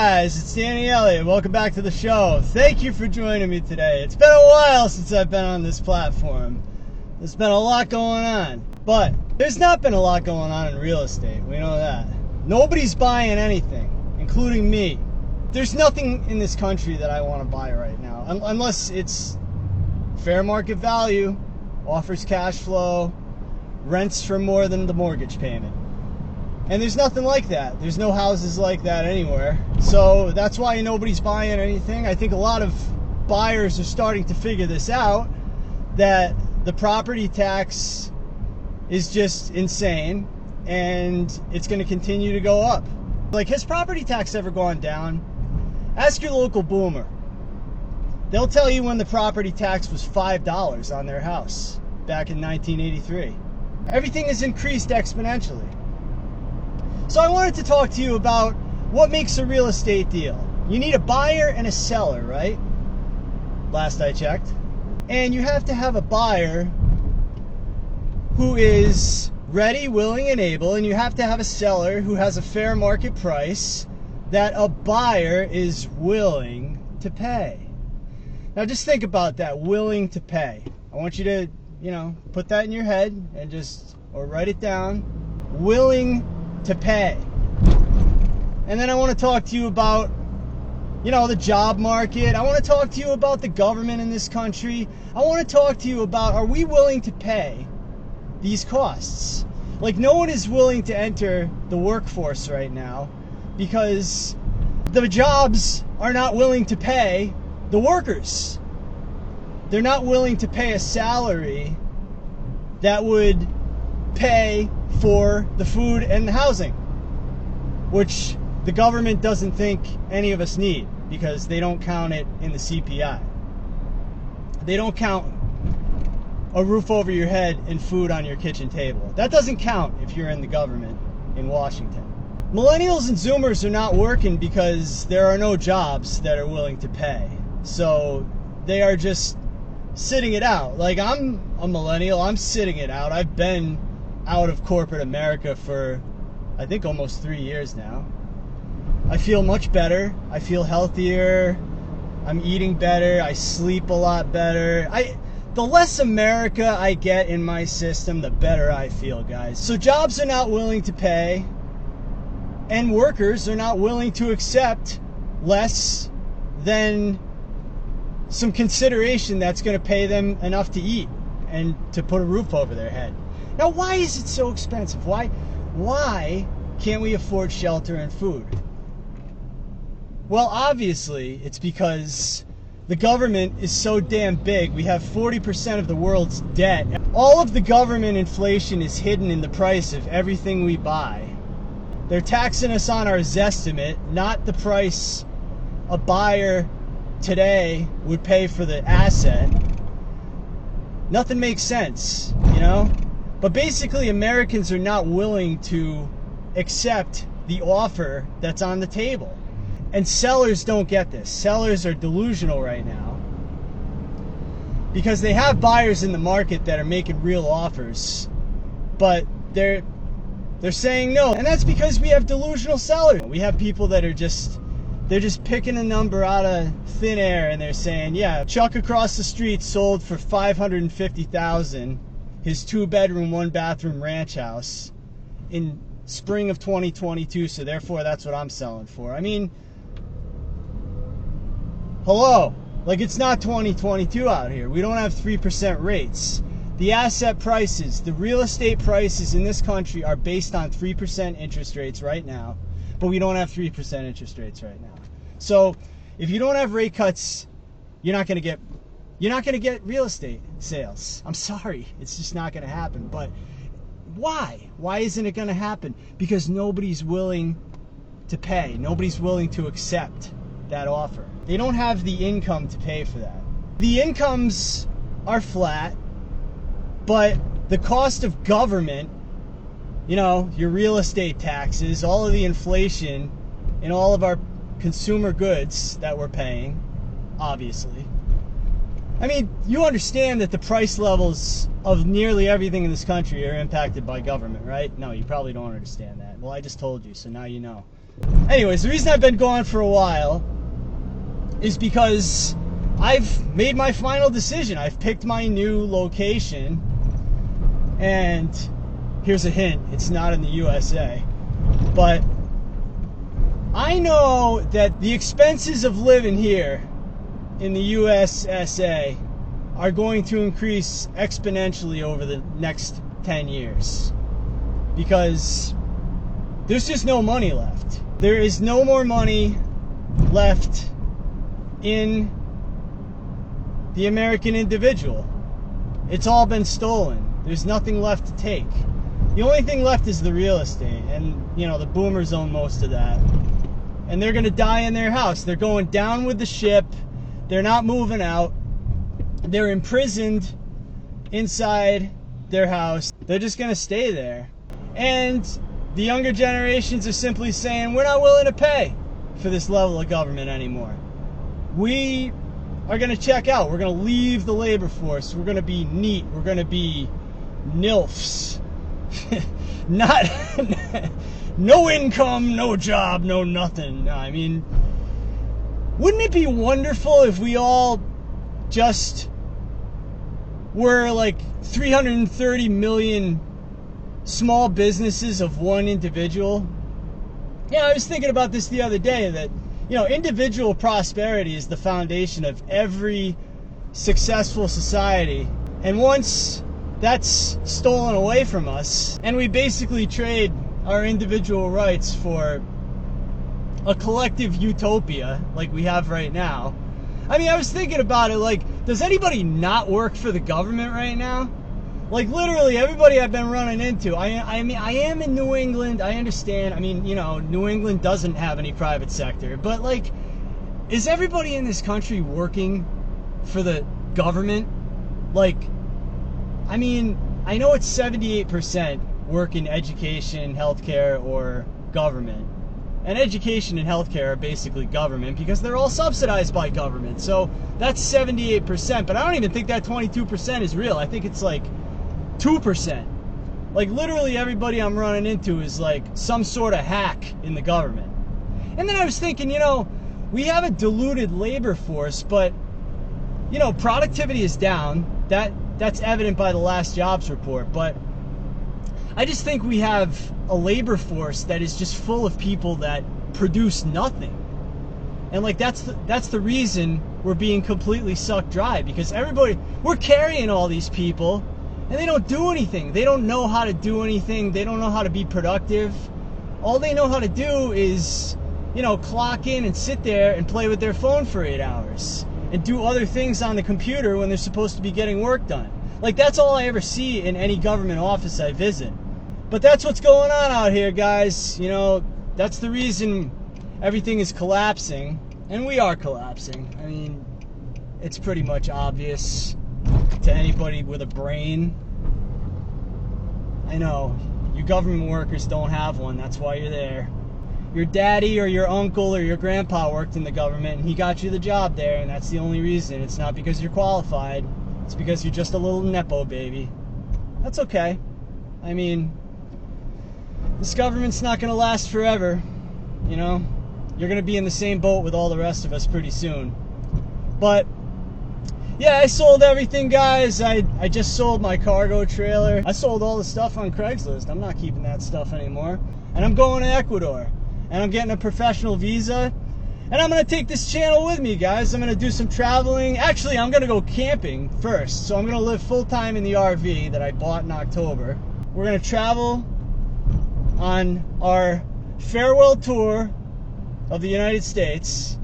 guys, it's Danny Elliott. Welcome back to the show. Thank you for joining me today. It's been a while since I've been on this platform. There's been a lot going on, but there's not been a lot going on in real estate. We know that. Nobody's buying anything, including me. There's nothing in this country that I want to buy right now, unless it's fair market value, offers cash flow, rents for more than the mortgage payment. And there's nothing like that. There's no houses like that anywhere. So that's why nobody's buying anything. I think a lot of buyers are starting to figure this out, that the property tax is just insane and it's going to continue to go up. Like, has property tax ever gone down? Ask your local boomer. They'll tell you when the property tax was $5 on their house back in 1983. Everything has increased exponentially. So I wanted to talk to you about what makes a real estate deal. You need a buyer and a seller, right? Last I checked. And you have to have a buyer who is ready, willing, and able, and you have to have a seller who has a fair market price that a buyer is willing to pay. Now just think about that, willing to pay. I want you to, put that in your head and or write it down. Willing to pay. And then I want to talk to you about, the job market. I want to talk to you about the government in this country. I want to talk to you about, are we willing to pay these costs? Like, no one is willing to enter the workforce right now because the jobs are not willing to pay the workers. They're not willing to pay a salary that would pay for the food and the housing, which the government doesn't think any of us need because they don't count it in the CPI. They don't count a roof over your head and food on your kitchen table. That doesn't count if you're in the government in Washington. Millennials and Zoomers are not working because there are no jobs that are willing to pay. So they are just sitting it out. Like, I'm a millennial, I'm sitting it out. I've been out of corporate America for, I think, almost 3 years now. I feel much better. I feel healthier. I'm eating better. I sleep a lot better. The less America I get in my system, the better I feel, guys. So jobs are not willing to pay, and workers are not willing to accept less than some consideration that's going to pay them enough to eat and to put a roof over their head. Now, why is it so expensive? Why can't we afford shelter and food? Well, obviously, it's because the government is so damn big. We have 40% of the world's debt. All of the government inflation is hidden in the price of everything we buy. They're taxing us on our Zestimate, not the price a buyer today would pay for the asset. Nothing makes sense, But basically, Americans are not willing to accept the offer that's on the table. And sellers don't get this. Sellers are delusional right now because they have buyers in the market that are making real offers, but they're saying no. And that's because we have delusional sellers. We have people that are they're just picking a number out of thin air and they're saying, yeah, Chuck across the street sold for $550,000 his 2-bedroom, 1-bathroom ranch house in spring of 2022, so therefore that's what I'm selling for. I mean, hello, like, it's not 2022 out here. We don't have 3% rates. The asset prices, the real estate prices in this country are based on 3% interest rates right now, but we don't have 3% interest rates right now. So if you don't have rate cuts, you're not going to get real estate sales. I'm sorry, it's just not going to happen. But why? Why isn't it going to happen? Because nobody's willing to pay. Nobody's willing to accept that offer. They don't have the income to pay for that. The incomes are flat, but the cost of government, your real estate taxes, all of the inflation in all of our consumer goods that we're paying, obviously. I mean, you understand that the price levels of nearly everything in this country are impacted by government, right? No, you probably don't understand that. Well, I just told you, so now you know. Anyways, the reason I've been gone for a while is because I've made my final decision. I've picked my new location, and here's a hint, it's not in the USA. But I know that the expenses of living here in the USSA are going to increase exponentially over the next 10 years because there's just no money left. There is no more money left in the American individual. It's all been stolen. There's nothing left to take. The only thing left is the real estate, and you know, the boomers own most of that. And they're gonna die in their house. They're going down with the ship. They're not moving out. They're imprisoned inside their house. They're just gonna stay there. And the younger generations are simply saying, we're not willing to pay for this level of government anymore. We are going to check out. We're going to leave the labor force. We're going to be neat. We're going to be NILFs. Not, no income, no job, no nothing. No, I mean, wouldn't it be wonderful if we all just were like 330 million small businesses of one individual? Yeah, I was thinking about this the other day, that, you know, individual prosperity is the foundation of every successful society. And once that's stolen away from us, and we basically trade our individual rights for a collective utopia like we have right now. I mean, I was thinking about it, like, does anybody not work for the government right now? Like, literally, everybody I've been running into, I mean, I am in New England, I understand. I mean, you know, New England doesn't have any private sector. But, like, is everybody in this country working for the government? Like, I mean, I know it's 78% work in education, healthcare, or government. And education and healthcare are basically government because they're all subsidized by government. So that's 78%. But I don't even think that 22% is real. I think it's like 2%. Like, literally everybody I'm running into is like some sort of hack in the government. And then I was thinking, you know, we have a diluted labor force, but, you know, productivity is down. That's evident by the last jobs report. But I just think we have a labor force that is just full of people that produce nothing. And like, that's the reason we're being completely sucked dry, because we're carrying all these people and they don't do anything. They don't know how to do anything. They don't know how to be productive. All they know how to do is, you know, clock in and sit there and play with their phone for 8 hours and do other things on the computer when they're supposed to be getting work done. Like, that's all I ever see in any government office I visit. But that's what's going on out here, guys. You know, that's the reason everything is collapsing. And we are collapsing. I mean, it's pretty much obvious to anybody with a brain. I know, you government workers don't have one. That's why you're there. Your daddy or your uncle or your grandpa worked in the government and he got you the job there, and that's the only reason. It's not because you're qualified. It's because you're just a little Nepo baby. That's okay. I mean, this government's not going to last forever, you know? You're going to be in the same boat with all the rest of us pretty soon. But, yeah, I sold everything, guys. I just sold my cargo trailer. I sold all the stuff on Craigslist. I'm not keeping that stuff anymore. And I'm going to Ecuador. And I'm getting a professional visa. And I'm going to take this channel with me, guys. I'm going to do some traveling. Actually, I'm going to go camping first. So I'm going to live full-time in the RV that I bought in October. We're going to travel on our farewell tour of the United States.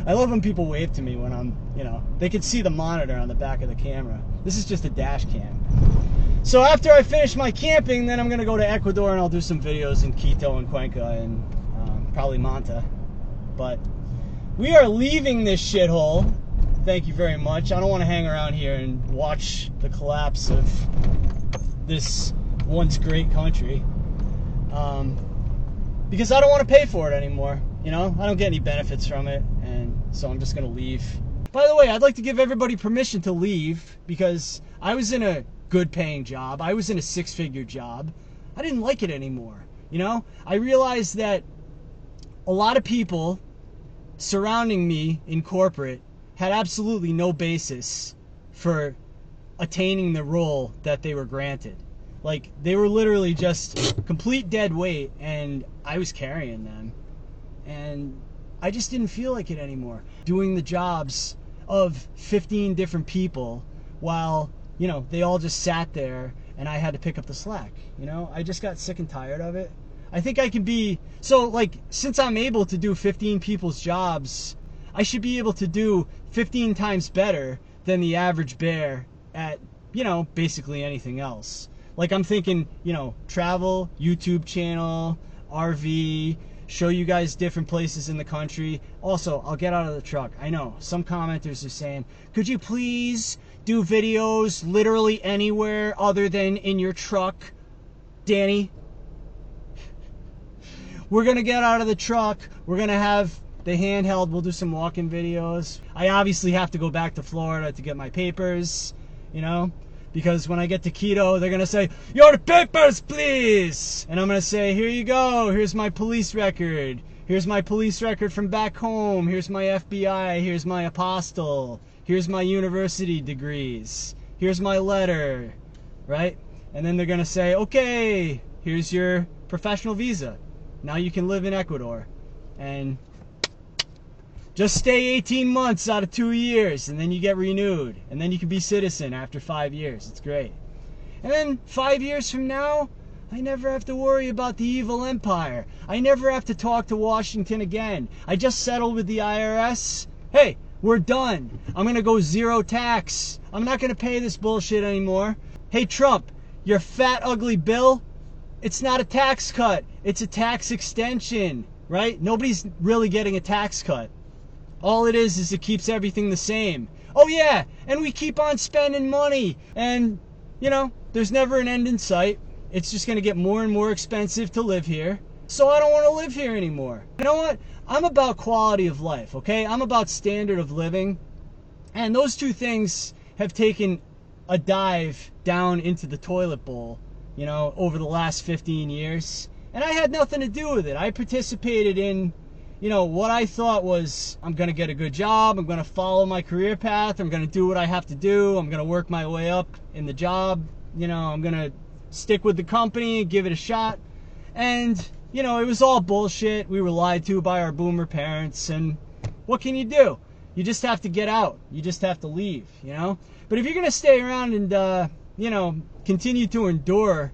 I love when people wave to me when I'm, you know, they can see the monitor on the back of the camera. This is just a dash cam. So after I finish my camping, then I'm going to go to Ecuador and I'll do some videos in Quito and Cuenca and probably Manta. But we are leaving this shithole. Thank you very much. I don't want to hang around here and watch the collapse of this once great country. Because I don't want to pay for it anymore. You know, I don't get any benefits from it, and so I'm just going to leave. By the way, I'd like to give everybody permission to leave, because I was in a good paying job. I was in a 6-figure job. I didn't like it anymore. You know, I realized that a lot of people surrounding me in corporate had absolutely no basis for attaining the role that they were granted. Like, they were literally just complete dead weight, and I was carrying them. And I just didn't feel like it anymore. Doing the jobs of 15 different people while, you know, they all just sat there and I had to pick up the slack. You know, I just got sick and tired of it. I think I can be, so like, since I'm able to do 15 people's jobs, I should be able to do 15 times better than the average bear at, you know, basically anything else. Like, I'm thinking, you know, travel, YouTube channel, RV, show you guys different places in the country. Also, I'll get out of the truck. I know, some commenters are saying, could you please do videos literally anywhere other than in your truck? Danny, we're going to get out of the truck. We're going to have the handheld. We'll do some walking videos. I obviously have to go back to Florida to get my papers, you know, because when I get to Quito, they're going to say, your papers, please. And I'm going to say, here you go. Here's my police record. Here's my police record from back home. Here's my FBI. Here's my apostille. Here's my university degrees. Here's my letter, right? And then they're going to say, okay, here's your professional visa. Now you can live in Ecuador. And just stay 18 months out of 2 years, and then you get renewed. And then you can be citizen after 5 years. It's great. And then 5 years from now, I never have to worry about the evil empire. I never have to talk to Washington again. I just settled with the IRS. Hey, we're done. I'm going to go zero tax. I'm not going to pay this bullshit anymore. Hey, Trump, your fat, ugly bill, it's not a tax cut. It's a tax extension, right? Nobody's really getting a tax cut. All it is it keeps everything the same. Oh yeah, and we keep on spending money. And, you know, there's never an end in sight. It's just going to get more and more expensive to live here. So I don't want to live here anymore. You know what? I'm about quality of life, okay? I'm about standard of living. And those two things have taken a dive down into the toilet bowl, you know, over the last 15 years. And I had nothing to do with it. I participated in, you know, what I thought was, I'm going to get a good job, I'm going to follow my career path, I'm going to do what I have to do, I'm going to work my way up in the job, you know, I'm going to stick with the company and give it a shot. And, you know, it was all bullshit. We were lied to by our boomer parents, and what can you do? You just have to get out. You just have to leave, you know? But if you're going to stay around and, you know, continue to endure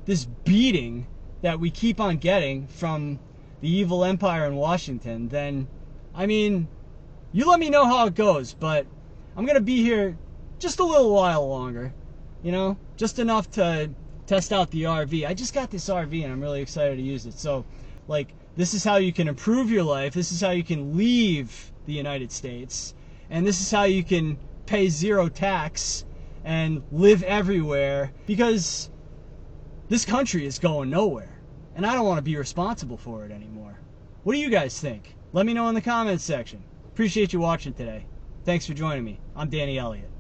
this beating that we keep on getting from the evil empire in Washington, then, I mean, you let me know how it goes, but I'm going to be here just a little while longer, you know, just enough to test out the RV. I just got this RV and I'm really excited to use it. So, like, this is how you can improve your life. This is how you can leave the United States. And this is how you can pay zero tax and live everywhere, because this country is going nowhere. And I don't want to be responsible for it anymore. What do you guys think? Let me know in the comments section. Appreciate you watching today. Thanks for joining me. I'm Danny Elliott.